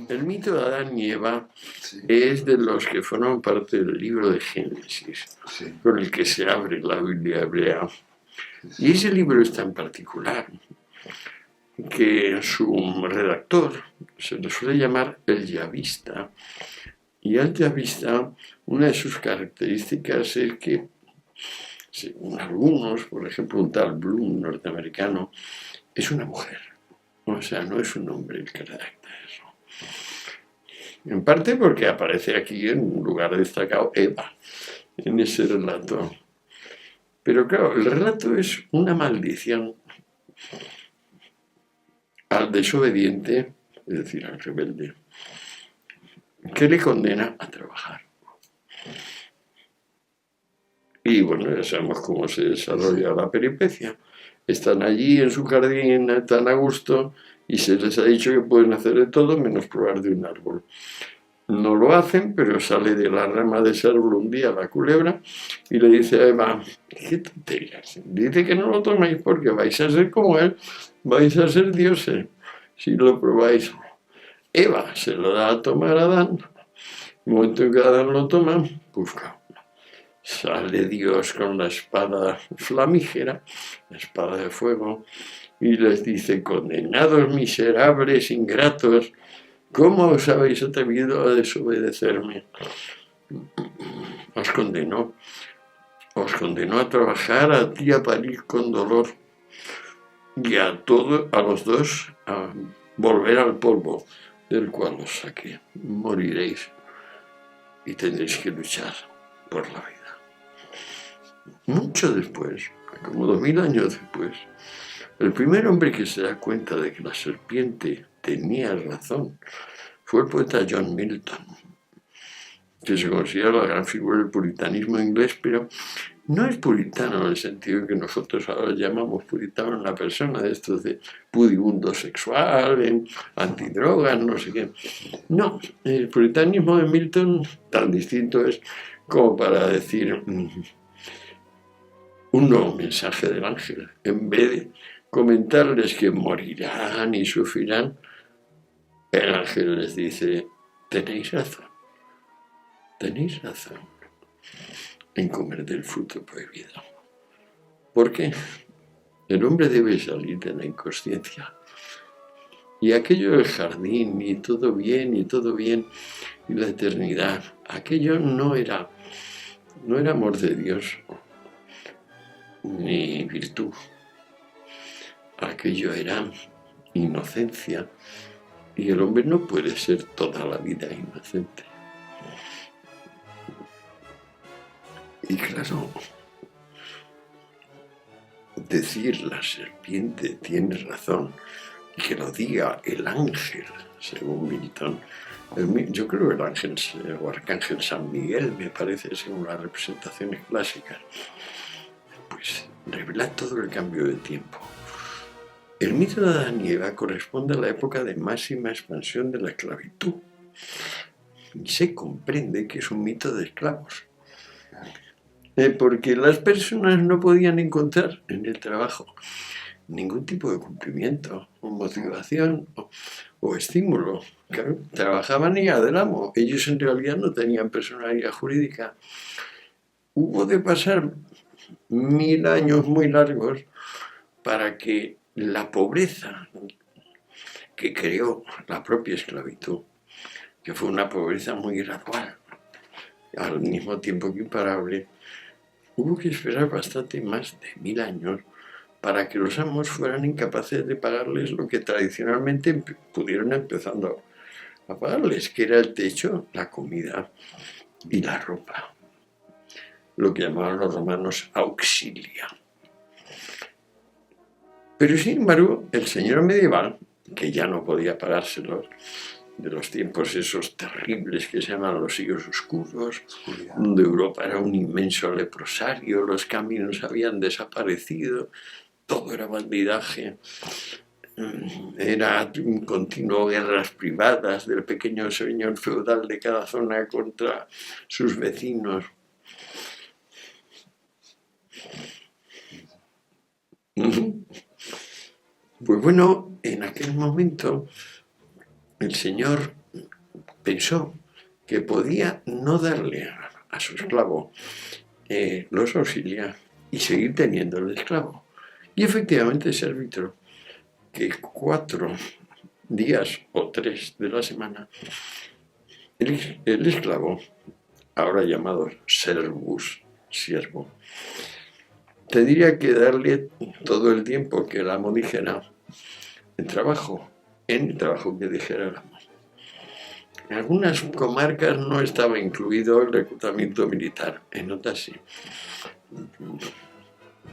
El mito de Adán y Eva Sí, es de los que forman parte del libro de Génesis, sí, con el que se abre la Biblia hebrea. sí, Y ese libro es tan particular que su redactor se le suele llamar el yavista. Y al yavista, una de sus características es que, según algunos, por ejemplo un tal Bloom norteamericano, es una mujer. O sea, no es un hombre el que redacta eso. En parte porque aparece aquí en un lugar destacado Eva, en ese relato. Pero claro, el relato es una maldición al desobediente, es decir, al rebelde, que le condena a trabajar. Y bueno, ya sabemos cómo se desarrolla la peripecia. Están allí en su jardín tan a gusto y se les ha dicho que pueden hacer de todo menos probar de un árbol. No lo hacen, pero sale de la rama de ese árbol un día la culebra y le dice a Eva, qué tonterías, dice que no lo toméis porque vais a ser como él, vais a ser dioses si lo probáis. Eva se lo da a tomar a Adán, el momento en que Adán lo toma, pues sale Dios con la espada flamígera, la espada de fuego, y les dice, condenados miserables, ingratos, ¿cómo os habéis atrevido a desobedecerme? Os condenó a trabajar, a ti a parir con dolor y a los dos a volver al polvo del cual os saqué. Moriréis y tendréis que luchar por la vida. Mucho después, como 2000 años después, el primer hombre que se da cuenta de que la serpiente tenía razón fue el poeta John Milton, que se considera la gran figura del puritanismo inglés, pero no es puritano en el sentido que nosotros ahora llamamos puritano en la persona, de estos de pudibundo sexual, antidrogas, no sé qué. No, el puritanismo de Milton tan distinto es como para decir un nuevo mensaje del ángel. En vez de comentarles que morirán y sufrirán, el ángel les dice, tenéis razón en comer del fruto prohibido. ¿Por qué? El hombre debe salir de la inconsciencia. Y aquello del jardín, y todo bien, y la eternidad, aquello no era amor de Dios, ni virtud. Aquello era inocencia. Y el hombre no puede ser toda la vida inocente. Y claro, decir la serpiente tiene razón y que lo diga el ángel, según Milton. Yo creo que el ángel o arcángel San Miguel, me parece, según las representaciones clásicas, pues revela todo el cambio de tiempo. El mito de Adán y Eva corresponde a la época de máxima expansión de la esclavitud. Y se comprende que es un mito de esclavos. Porque las personas no podían encontrar en el trabajo ningún tipo de cumplimiento o motivación o estímulo. Claro, trabajaban y del amo. Ellos en realidad no tenían personalidad jurídica. Hubo de pasar 1000 años muy largos para que la pobreza que creó la propia esclavitud, que fue una pobreza muy gradual, al mismo tiempo que imparable, hubo que esperar bastante más de 1000 años para que los amos fueran incapaces de pagarles lo que tradicionalmente pudieron empezando a pagarles, que era el techo, la comida y la ropa, lo que llamaban los romanos auxilia. Pero sin embargo, el señor medieval, que ya no podía pagárselos, de los tiempos esos terribles que se llaman los siglos oscuros, donde Europa era un inmenso leprosario, los caminos habían desaparecido, todo era bandidaje, era un continuo guerras privadas del pequeño señor feudal de cada zona contra sus vecinos. Pues bueno, en aquel momento el Señor pensó que podía no darle a su esclavo los auxilios y seguir teniendo el esclavo. Y efectivamente se arbitró que 4 días o 3 de la semana el esclavo, ahora llamado servus, siervo, tendría que darle todo el tiempo que el amo dijera en el trabajo que dijera el amo. En algunas comarcas no estaba incluido el reclutamiento militar, en otras sí.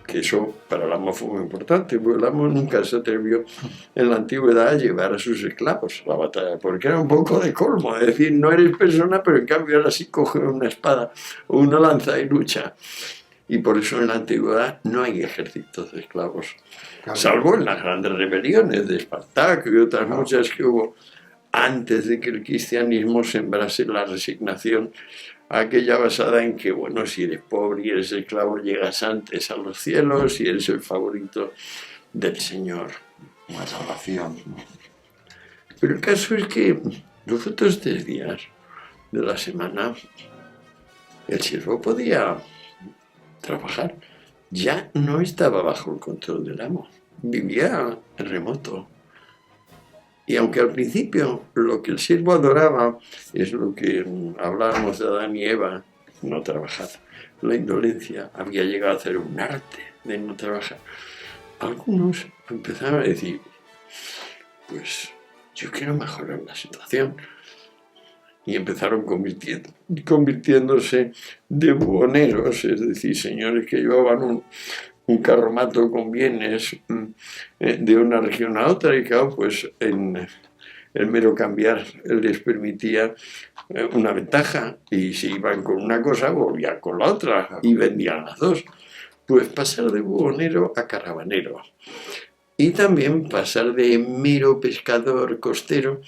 Que eso para el amo fue muy importante, porque el amo nunca se atrevió en la antigüedad a llevar a sus esclavos a la batalla, porque era un poco de colmo, es decir, no eres persona, pero en cambio ahora sí coge una espada o una lanza y lucha. Y por eso en la antigüedad no hay ejércitos de esclavos, salvo en las grandes rebeliones de Espartaco y otras muchas que hubo antes de que el cristianismo sembrase la resignación, aquella basada en que, bueno, si eres pobre y eres esclavo, llegas antes a los cielos y eres el favorito del Señor. Una salvación. Pero el caso es que los otros 3 días de la semana el siervo podía trabajar. Ya no estaba bajo el control del amo, vivía en remoto. Y aunque al principio lo que el siervo adoraba es lo que hablábamos de Adán y Eva, no trabajar, la indolencia, había llegado a ser un arte de no trabajar. Algunos empezaron a decir, pues yo quiero mejorar la situación. Y empezaron convirtiéndose de buhoneros, es decir, señores que llevaban un carromato con bienes de una región a otra y claro, pues en el mero cambiar les permitía una ventaja y si iban con una cosa volvían con la otra y vendían las dos. Pues pasar de buhonero a caravanero y también pasar de mero pescador costero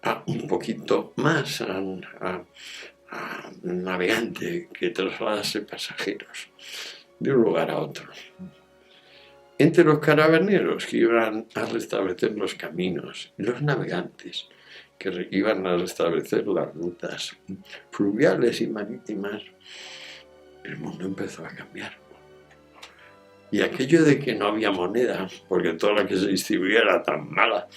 a un poquito más a navegante que trasladase pasajeros de un lugar a otro. Entre los caravaneros que iban a restablecer los caminos y los navegantes que iban a restablecer las rutas fluviales y marítimas, el mundo empezó a cambiar. Y aquello de que no había moneda, porque toda la que se distribuía era tan mala,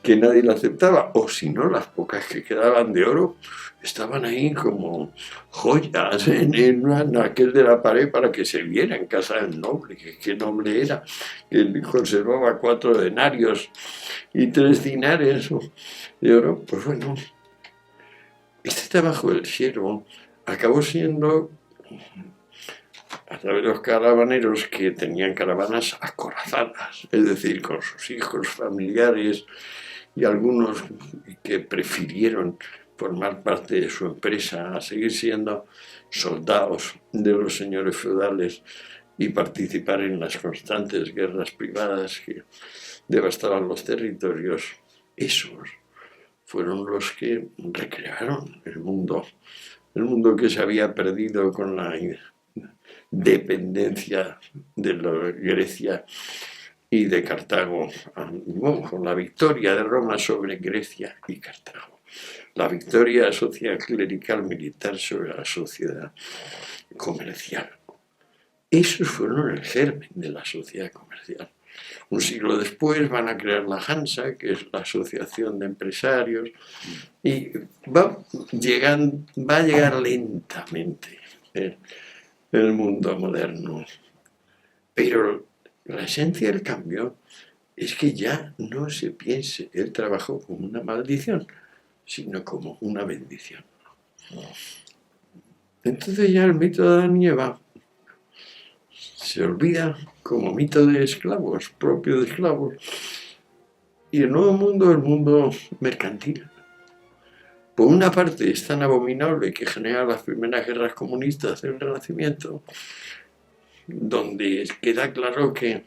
que nadie la aceptaba, o si no, las pocas que quedaban de oro estaban ahí como joyas en aquel de la pared para que se viera en casa del noble, que qué noble era, que conservaba 4 denarios y 3 dinares de oro. Pues bueno, este trabajo del siervo acabó siendo a través de los caravaneros que tenían caravanas acorazadas, es decir, con sus hijos, familiares y algunos que prefirieron formar parte de su empresa a seguir siendo soldados de los señores feudales y participar en las constantes guerras privadas que devastaban los territorios. Esos fueron los que recrearon el mundo que se había perdido con la dependencia de la Grecia y de Cartago, con la victoria de Roma sobre Grecia y Cartago, la victoria social clerical militar sobre la sociedad comercial. Esos fueron el germen de la sociedad comercial. Un siglo después van a crear la Hansa, que es la asociación de empresarios, y va a llegar lentamente el mundo moderno. Pero la esencia del cambio es que ya no se piense el trabajo como una maldición, sino como una bendición. Entonces ya el mito de Adán y Eva se olvida como mito de esclavos, propio de esclavos, y el nuevo mundo, el mundo mercantil. Por una parte es tan abominable que genera las primeras guerras comunistas del Renacimiento, donde queda claro que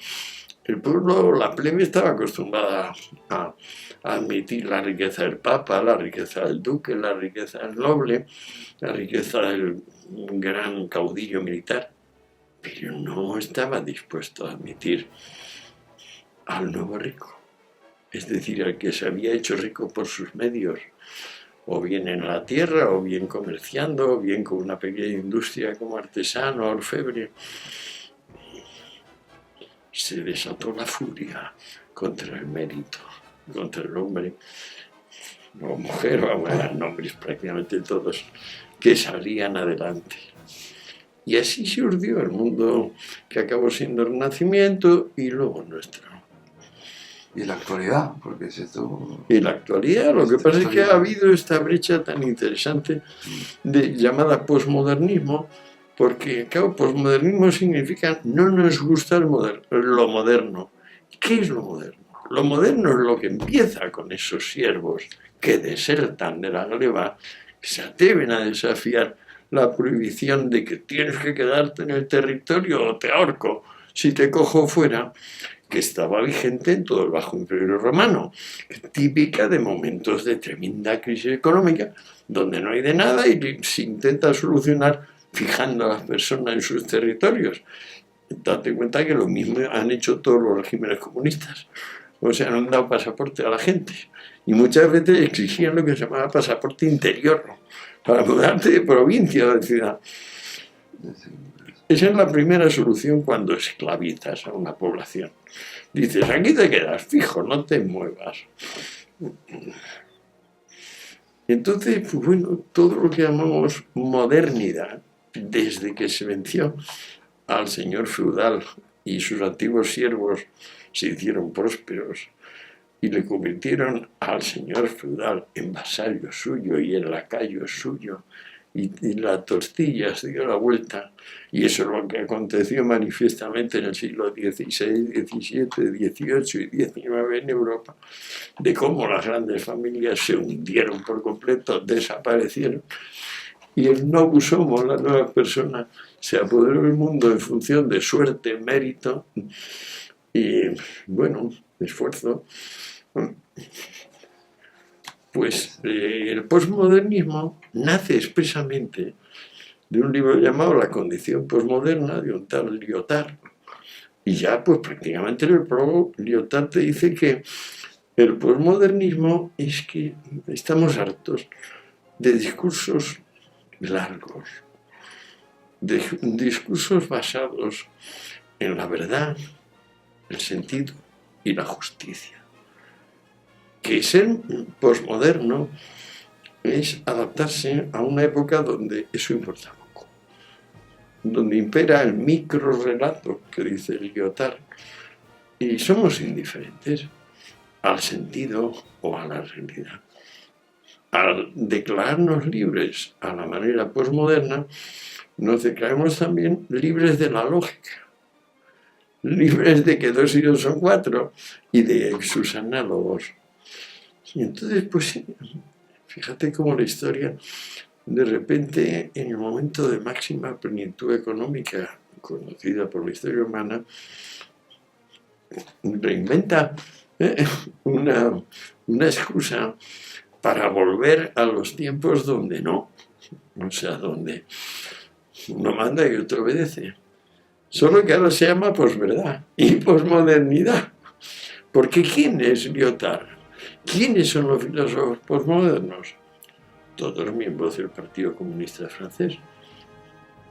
el pueblo, la plebe, estaba acostumbrada a admitir la riqueza del papa, la riqueza del duque, la riqueza del noble, la riqueza del gran caudillo militar, pero no estaba dispuesto a admitir al nuevo rico, es decir, el que se había hecho rico por sus medios, o bien en la tierra, o bien comerciando, o bien con una pequeña industria como artesano, orfebre. Se desató la furia contra el mérito, contra el hombre, o mujer, o eran hombres prácticamente todos, que salían adelante. Y así se urdió el mundo que acabó siendo el Renacimiento y luego nuestro. Y la actualidad, porque es esto... Y la actualidad, lo que pasa es que ha habido esta brecha tan interesante llamada posmodernismo, porque, claro, posmodernismo significa no nos gusta lo moderno. ¿Qué es lo moderno? Lo moderno es lo que empieza con esos siervos que desertan de la gleba, se atreven a desafiar la prohibición de que tienes que quedarte en el territorio o te ahorco si te cojo fuera, que estaba vigente en todo el Bajo Imperio Romano, típica de momentos de tremenda crisis económica, donde no hay de nada y se intenta solucionar fijando a las personas en sus territorios. Date cuenta que lo mismo han hecho todos los regímenes comunistas. O sea, no han dado pasaporte a la gente. Y muchas veces exigían lo que se llamaba pasaporte interior, para mudarte de provincia o de ciudad. Esa es la primera solución cuando esclavizas a una población. Dices, aquí te quedas fijo, no te muevas. Entonces, pues bueno, todo lo que llamamos modernidad, desde que se venció al señor feudal y sus antiguos siervos se hicieron prósperos y le convirtieron al señor feudal en vasallo suyo y en lacayo suyo, y la tortilla se dio la vuelta, y eso es lo que aconteció manifiestamente en el siglo XVI, XVII, XVIII y XIX en Europa, de cómo las grandes familias se hundieron por completo, desaparecieron, y el novus homo, la nueva persona, se apoderó del mundo en función de suerte, mérito y, bueno, esfuerzo. Pues el posmodernismo nace expresamente de un libro llamado La condición posmoderna, de un tal Lyotard. Y ya, pues prácticamente en el prólogo, Lyotard te dice que el posmodernismo es que estamos hartos de discursos largos, de discursos basados en la verdad, el sentido y la justicia. Que ser posmoderno es adaptarse a una época donde eso importa poco, donde impera el microrrelato que dice Lyotard, y somos indiferentes al sentido o a la realidad. Al declararnos libres a la manera posmoderna, nos declaramos también libres de la lógica, libres de que 2 y 2 son 4 y de sus análogos. Y entonces, pues, fíjate cómo la historia, de repente, en el momento de máxima plenitud económica conocida por la historia humana, reinventa una excusa para volver a los tiempos donde no, o sea, donde uno manda y otro obedece. Solo que ahora se llama posverdad y posmodernidad. Porque ¿quién es Lyotard? ¿Quiénes son los filósofos posmodernos? Todos miembros del Partido Comunista Francés.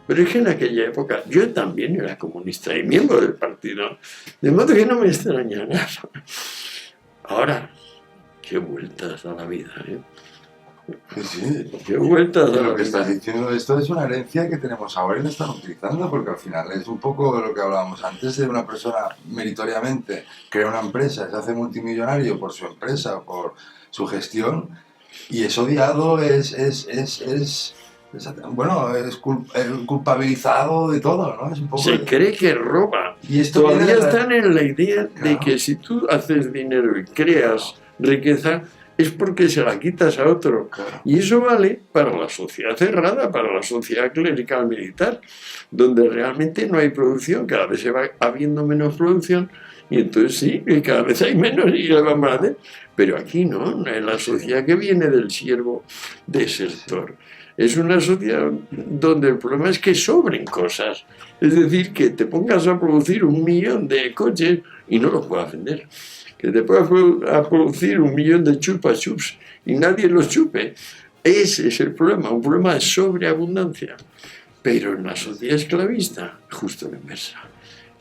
Pero es que en aquella época yo también era comunista y miembro del partido, de modo que no me extraña nada. Ahora, qué vueltas a la vida, ¿eh? Sí. Qué vueltas a la vida. Lo que estás diciendo, esto es una herencia que tenemos ahora y la están utilizando, porque al final es un poco de lo que hablábamos antes, de una persona meritoriamente crea una empresa, se hace multimillonario por su empresa, por su gestión, y es odiado, es culpabilizado de todo, ¿no? Es un poco se cree que roba. Y esto todavía están en la idea de claro, que si tú haces dinero y creas riqueza, es porque se la quitas a otro. claro. Y eso vale para la sociedad cerrada, para la sociedad clerical militar, donde realmente no hay producción, cada vez se va habiendo menos producción, y entonces sí, cada vez hay menos y le vamos a hacer. Pero aquí no, en la sociedad que viene del siervo desertor. Es una sociedad donde el problema es que sobren cosas. Es decir, que te pongas a producir 1 millón de coches y no los puedas vender. que te puedas a producir 1.000.000 de chupa chups y nadie los chupe. Ese es el problema, un problema de sobreabundancia. Pero en la sociedad esclavista, justo la inversa,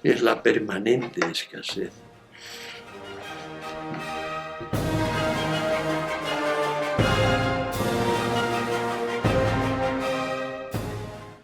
es la permanente escasez.